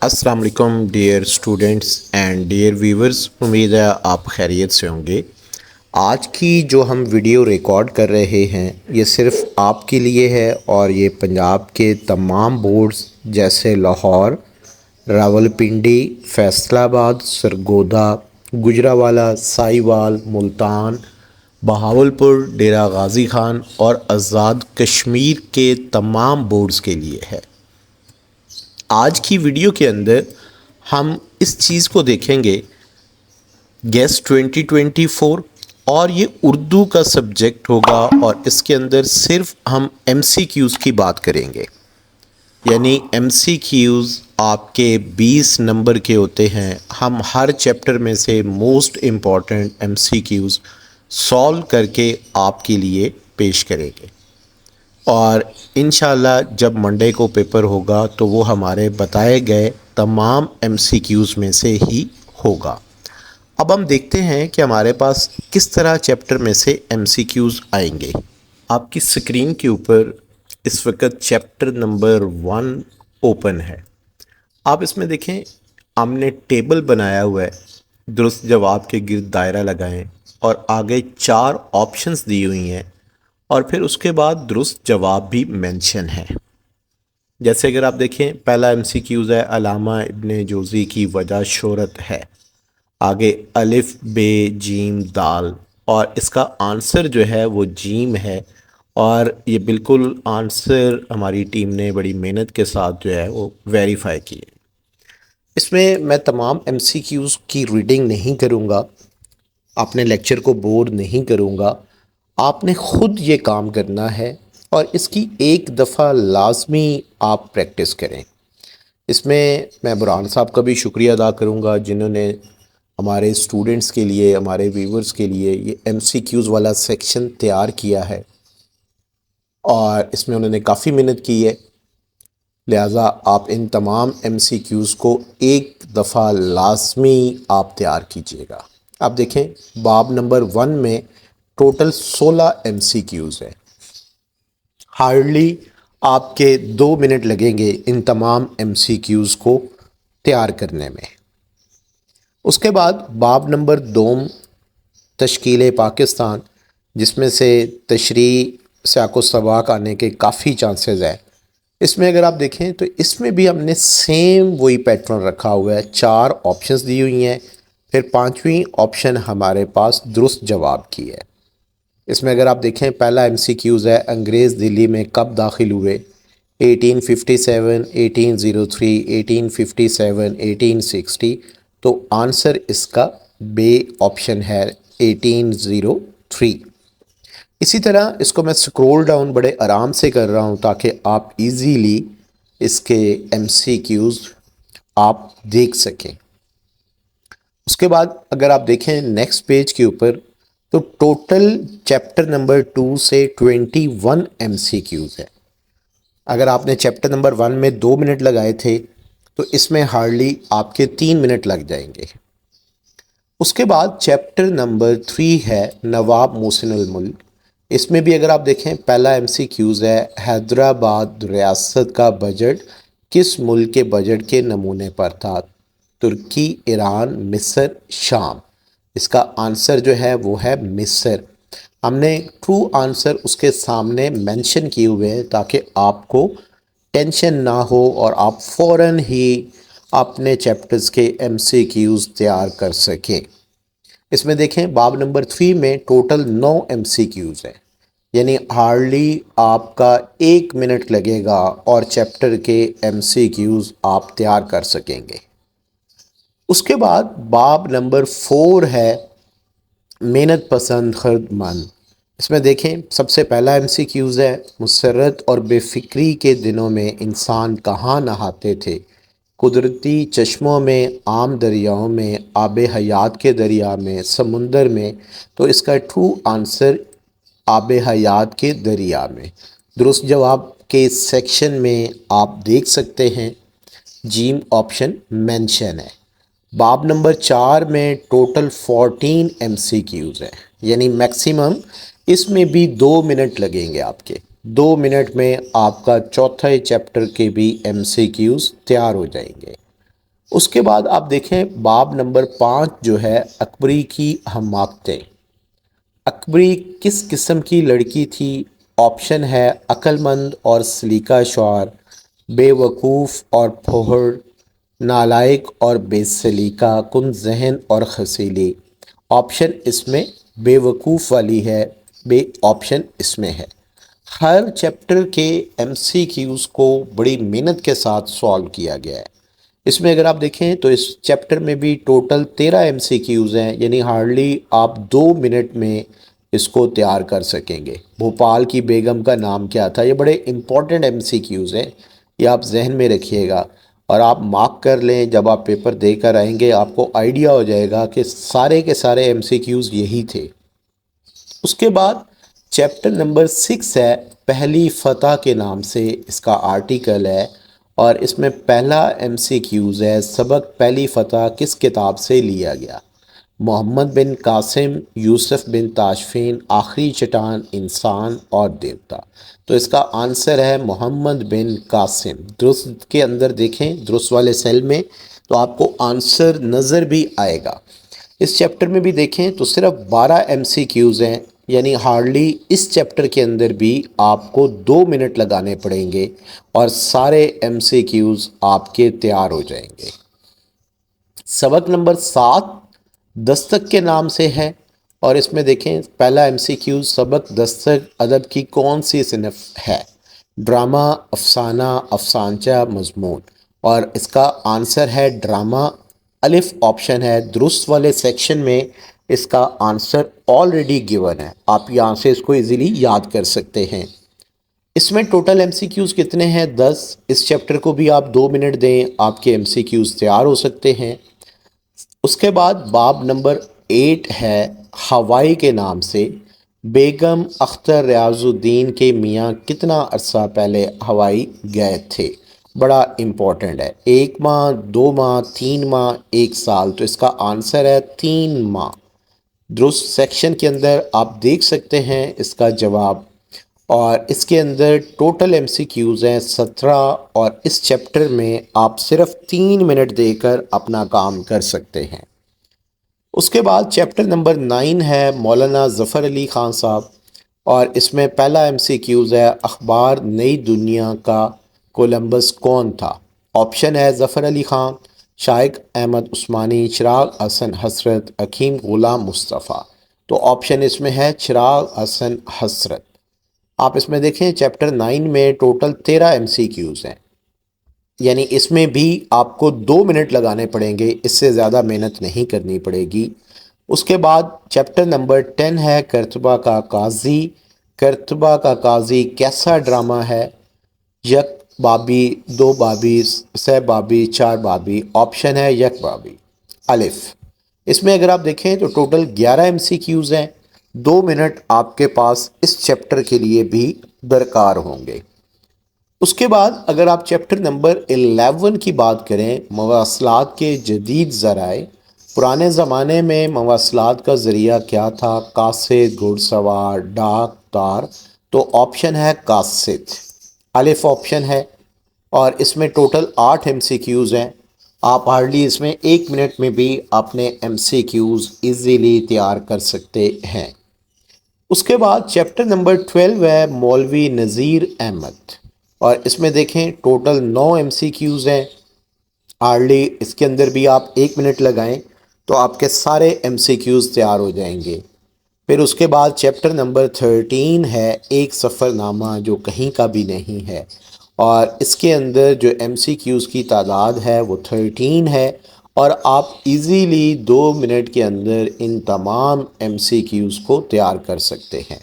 السلام علیکم dear students and dear viewers, امید ہے آپ خیریت سے ہوں گے۔ آج کی جو ہم ویڈیو ریکارڈ کر رہے ہیں یہ صرف آپ کے لیے ہے، اور یہ پنجاب کے تمام بورڈز جیسے لاہور، راولپنڈی، فیصل آباد، سرگودا، گجرانوالہ، ساہیوال، ملتان، بہاولپور، ڈیرہ غازی خان اور آزاد کشمیر کے تمام بورڈز کے لیے ہے۔ آج کی ویڈیو کے اندر ہم اس چیز کو دیکھیں گے، گیس 2024، اور یہ اردو کا سبجیکٹ ہوگا، اور اس کے اندر صرف ہم ایم سی کیوز کی بات کریں گے۔ یعنی ایم سی کیوز آپ کے 20 نمبر کے ہوتے ہیں۔ ہم ہر چیپٹر میں سے most important M C Qs solve کر کے آپ کے لیے پیش کریں گے، اور انشاءاللہ جب منڈے کو پیپر ہوگا تو وہ ہمارے بتائے گئے تمام ایم سی کیوز میں سے ہی ہوگا۔ اب ہم دیکھتے ہیں کہ ہمارے پاس کس طرح چیپٹر میں سے ایم سی کیوز آئیں گے۔ آپ کی سکرین کے اوپر اس وقت چیپٹر نمبر 1 اوپن ہے۔ آپ اس میں دیکھیں، ہم نے ٹیبل بنایا ہوا ہے، درست جواب کے گرد دائرہ لگائیں، اور آگے 4 آپشنز دی ہوئی ہیں، اور پھر اس کے بعد درست جواب بھی مینشن ہے۔ جیسے اگر آپ دیکھیں، پہلا ایم سی کیوز ہے علامہ ابن جوزی کی وجہ شہرت ہے، آگے الف بے جیم دال، اور اس کا آنسر جو ہے وہ جیم ہے، اور یہ بالکل آنسر ہماری ٹیم نے بڑی محنت کے ساتھ جو ہے وہ ویریفائی کیے۔ اس میں تمام ایم سی کیوز کی ریڈنگ نہیں کروں گا، اپنے لیکچر کو بور نہیں کروں گا، آپ نے خود یہ کام کرنا ہے، اور اس کی ایک دفعہ لازمی آپ پریکٹس کریں۔ اس میں برہان صاحب کا بھی شکریہ ادا کروں گا، جنہوں نے ہمارے اسٹوڈنٹس کے لیے، ہمارے ویورز کے لیے یہ ایم سی کیوز والا سیکشن تیار کیا ہے، اور اس میں انہوں نے کافی محنت کی ہے۔ لہٰذا آپ ان تمام ایم سی کیوز کو ایک دفعہ لازمی آپ تیار کیجئے گا۔ آپ دیکھیں، باب نمبر 1 میں ٹوٹل 16 ایم سی کیوز ہے۔ ہارڈلی آپ کے 2 منٹ لگیں گے ان تمام ایم سی کیوز کو تیار کرنے میں۔ اس کے بعد باب نمبر 2 تشکیل پاکستان، جس میں سے تشریح سیاق و سباق آنے کے کافی چانسز ہیں۔ اس میں اگر آپ دیکھیں تو اس میں بھی ہم نے سیم وہی پیٹرن رکھا ہوا ہے، 4 آپشنز دی ہوئی ہیں، پھر 5ویں آپشن ہمارے پاس درست جواب کی ہے۔ اس میں اگر آپ دیکھیں، پہلا ایم سی کیوز ہے انگریز دلی میں کب داخل ہوئے، 1857، 1803، 1857، 1860، تو آنسر اس کا بے آپشن ہے 1803۔ اسی طرح اس کو میں سکرول ڈاؤن بڑے آرام سے کر رہا ہوں تاکہ آپ ایزیلی اس کے ایم سی کیوز آپ دیکھ سکیں۔ اس کے بعد اگر آپ دیکھیں نیکسٹ پیج کے اوپر، تو ٹوٹل چیپٹر نمبر 2 سے 21 ایم سی کیوز ہے۔ اگر آپ نے چیپٹر نمبر 1 میں 2 منٹ لگائے تھے تو اس میں ہارڈلی آپ کے 3 منٹ لگ جائیں گے۔ اس کے بعد چیپٹر نمبر 3 ہے نواب محسن الملک۔ اس میں بھی اگر آپ دیکھیں، پہلا ایم سی کیوز ہے حیدرآباد ریاست کا بجٹ کس ملک کے بجٹ کے نمونے پر تھا، ترکی، ایران، مصر، شام۔ اس کا آنسر جو ہے وہ ہے مصر۔ ہم نے ٹرو آنسر اس کے سامنے مینشن کیے ہوئے ہیں تاکہ آپ کو ٹینشن نہ ہو اور آپ فوراً ہی اپنے چیپٹرز کے ایم سی کیوز تیار کر سکیں۔ اس میں دیکھیں، باب نمبر 3 میں ٹوٹل 9 ایم سی کیوز ہیں، یعنی ہارڈلی آپ کا 1 منٹ لگے گا اور چیپٹر کے ایم سی کیوز آپ تیار کر سکیں گے۔ اس کے بعد باب نمبر 4 ہے محنت پسند خرد مند۔ اس میں دیکھیں، سب سے پہلا ایم سی کیوز ہے مسرت اور بے فکری کے دنوں میں انسان کہاں نہاتے تھے، قدرتی چشموں میں، عام دریاؤں میں، آب حیات کے دریا میں، سمندر میں۔ تو اس کا ٹرو آنسر آب حیات کے دریا میں۔ درست جواب کے سیکشن میں آپ دیکھ سکتے ہیں جیم آپشن مینشن ہے۔ باب نمبر 4 میں ٹوٹل 14 ایم سی کیوز ہیں، یعنی میکسیمم اس میں بھی 2 منٹ لگیں گے آپ کے۔ 2 منٹ میں آپ کا چوتھے چیپٹر کے بھی ایم سی کیوز تیار ہو جائیں گے۔ اس کے بعد آپ دیکھیں باب نمبر 5 جو ہے اکبری کی حماقتیں۔ اکبری کس قسم کی لڑکی تھی؟ آپشن ہے عقل مند اور سلیقہ شعر، بے وقوف اور پھوہڑ، نالائق اور بے سلیقہ، کن ذہن اور خسیلی۔ آپشن اس میں بے وقوف والی ہے، بے آپشن اس میں ہے۔ ہر چیپٹر کے ایم سی کیوز کو بڑی محنت کے ساتھ سالو کیا گیا ہے۔ اس میں اگر آپ دیکھیں تو اس چیپٹر میں بھی ٹوٹل 13 ایم سی کیوز ہیں، یعنی ہارڈلی آپ 2 منٹ میں اس کو تیار کر سکیں گے۔ بھوپال کی بیگم کا نام کیا تھا؟ یہ بڑے امپورٹنٹ ایم سی کیوز ہیں، یہ آپ ذہن میں رکھیے گا اور آپ مارک کر لیں۔ جب آپ پیپر دے کر آئیں گے آپ کو آئیڈیا ہو جائے گا کہ سارے کے سارے ایم سی کیوز یہی تھے۔ اس کے بعد چیپٹر نمبر 6 ہے پہلی فتح کے نام سے اس کا آرٹیکل ہے، اور اس میں پہلا ایم سی کیوز ہے سبق پہلی فتح کس کتاب سے لیا گیا؟ محمد بن قاسم، یوسف بن تاشفین، آخری چٹان، انسان اور دیوتا۔ تو اس کا آنسر ہے محمد بن قاسم۔ درست کے اندر دیکھیں، درست والے سیل میں، تو آپ کو آنسر نظر بھی آئے گا۔ اس چیپٹر میں بھی دیکھیں تو صرف 12 ایم سی کیوز ہیں، یعنی ہارڈلی اس چیپٹر کے اندر بھی آپ کو 2 منٹ لگانے پڑیں گے اور سارے ایم سی کیوز آپ کے تیار ہو جائیں گے۔ سبق نمبر 7 دستک کے نام سے ہے، اور اس میں دیکھیں پہلا ایم سی کیوز سبق دستک ادب کی کون سی صنف ہے؟ ڈرامہ، افسانہ، افسانچہ، مضمون، اور اس کا آنسر ہے ڈرامہ۔ الف آپشن ہے، درست والے سیکشن میں اس کا آنسر آلریڈی گیون ہے، آپ یہاں سے اس کو ایزیلی یاد کر سکتے ہیں۔ اس میں ٹوٹل ایم سی کیوز کتنے ہیں؟ 10۔ اس چیپٹر کو بھی آپ 2 منٹ دیں، آپ کے ایم سی کیوز تیار ہو سکتے ہیں۔ اس کے بعد باب نمبر 8 ہے ہوائی کے نام سے۔ بیگم اختر ریاض الدین کے میاں کتنا عرصہ پہلے ہوائی گئے تھے؟ بڑا امپورٹنٹ ہے۔ 1 ماہ، 2 ماہ، 3 ماہ، 1 سال۔ تو اس کا آنسر ہے 3 ماہ۔ درست سیکشن کے اندر آپ دیکھ سکتے ہیں اس کا جواب، اور اس کے اندر ٹوٹل ایم سی کیوز ہیں 17، اور اس چیپٹر میں آپ صرف 3 منٹ دے کر اپنا کام کر سکتے ہیں۔ اس کے بعد چیپٹر نمبر 9 ہے مولانا ظفر علی خان صاحب، اور اس میں پہلا ایم سی کیوز ہے اخبار نئی دنیا کا کولمبس کون تھا؟ آپشن ہے ظفر علی خان، شائق احمد عثمانی، چراغ حسن حسرت، حکیم غلام مصطفیٰ۔ تو آپشن اس میں ہے چراغ حسن حسرت۔ آپ اس میں دیکھیں چیپٹر 9 میں ٹوٹل 13 ایم سی کیوز ہیں، یعنی اس میں بھی آپ کو 2 منٹ لگانے پڑیں گے، اس سے زیادہ محنت نہیں کرنی پڑے گی۔ اس کے بعد چیپٹر نمبر 10 ہے کرتبہ کا قاضی۔ کرتبہ کا قاضی کیسا ڈرامہ ہے؟ یک بابی، 2 بابی، سہ بابی، 4 بابی۔ آپشن ہے یک بابی۔ الف۔ اس میں اگر آپ دیکھیں تو ٹوٹل 11 ایم سی کیوز ہیں، 2 منٹ آپ کے پاس اس چیپٹر کے لیے بھی درکار ہوں گے۔ اس کے بعد اگر آپ چیپٹر نمبر 11 کی بات کریں، مواصلات کے جدید ذرائع۔ پرانے زمانے میں مواصلات کا ذریعہ کیا تھا؟ قاصد، گھڑ سوار، ڈاک، تار۔ تو آپشن ہے قاصد۔ الف آپشن ہے، اور اس میں ٹوٹل 8 ایم سی کیوز ہیں۔ آپ ہارڈلی اس میں 1 منٹ میں بھی اپنے ایم سی کیوز ایزیلی تیار کر سکتے ہیں۔ اس کے بعد چیپٹر نمبر 12 ہے مولوی نذیر احمد، اور اس میں دیکھیں ٹوٹل 9 ایم سی کیوز ہیں۔ ہارڈلی اس کے اندر بھی آپ 1 منٹ لگائیں تو آپ کے سارے ایم سی کیوز تیار ہو جائیں گے۔ پھر اس کے بعد چیپٹر نمبر 13 ہے ایک سفر نامہ جو کہیں کا بھی نہیں ہے، اور اس کے اندر جو ایم سی کیوز کی تعداد ہے وہ 13 ہے، اور آپ ایزیلی 2 منٹ کے اندر ان تمام ایم سی کیوز کو تیار کر سکتے ہیں۔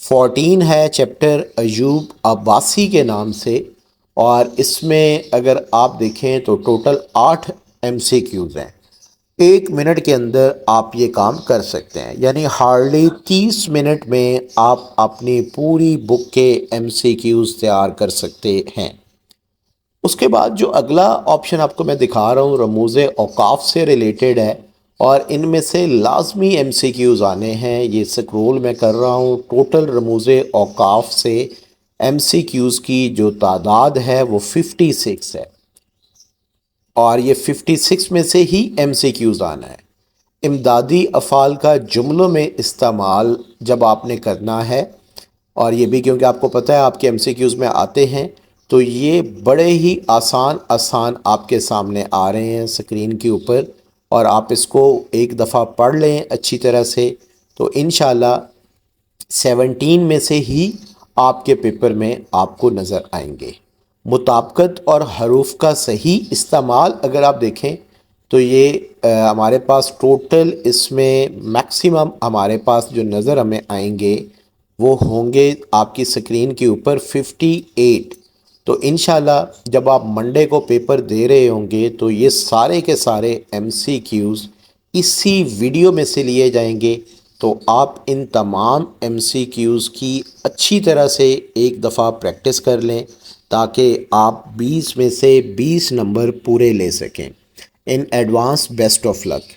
14 ہے چیپٹر ایوب عباسی کے نام سے، اور اس میں اگر آپ دیکھیں تو ٹوٹل 8 ایم سی کیوز ہیں۔ 1 منٹ کے اندر آپ یہ کام کر سکتے ہیں، یعنی ہارڈلی 30 منٹ میں آپ اپنی پوری بک کے ایم سی کیوز تیار کر سکتے ہیں۔ اس کے بعد جو اگلا آپشن آپ کو میں دکھا رہا ہوں رموز اوقاف سے ریلیٹڈ ہے، اور ان میں سے لازمی ایم سی کیوز آنے ہیں۔ یہ سکرول میں کر رہا ہوں، ٹوٹل رموز اوقاف سے ایم سی کیوز کی جو تعداد ہے وہ 56 ہے۔ اور یہ 56 میں سے ہی MCQs آنا ہے۔ امدادی افعال کا جملوں میں استعمال جب آپ نے کرنا ہے، اور یہ بھی کیونکہ آپ کو پتہ ہے آپ کے MCQs میں آتے ہیں، تو یہ بڑے ہی آسان آپ کے سامنے آ رہے ہیں اسکرین کے اوپر، اور آپ اس کو ایک دفعہ پڑھ لیں اچھی طرح سے تو انشاءاللہ 17 میں سے ہی آپ کے پیپر میں آپ کو نظر آئیں گے۔ مطابقت اور حروف کا صحیح استعمال اگر آپ دیکھیں تو یہ ہمارے پاس ٹوٹل اس میں میکسیمم ہمارے پاس جو نظر ہمیں آئیں گے وہ ہوں گے آپ کی سکرین کے اوپر 58۔ تو انشاءاللہ جب آپ منڈے کو پیپر دے رہے ہوں گے تو یہ سارے کے سارے MCQs اسی ویڈیو میں سے لیے جائیں گے، تو آپ ان تمام MCQs کی اچھی طرح سے ایک دفعہ پریکٹس کر لیں تاکہ آپ 20 میں سے 20 نمبر پورے لے سکیں۔ In advance best of look.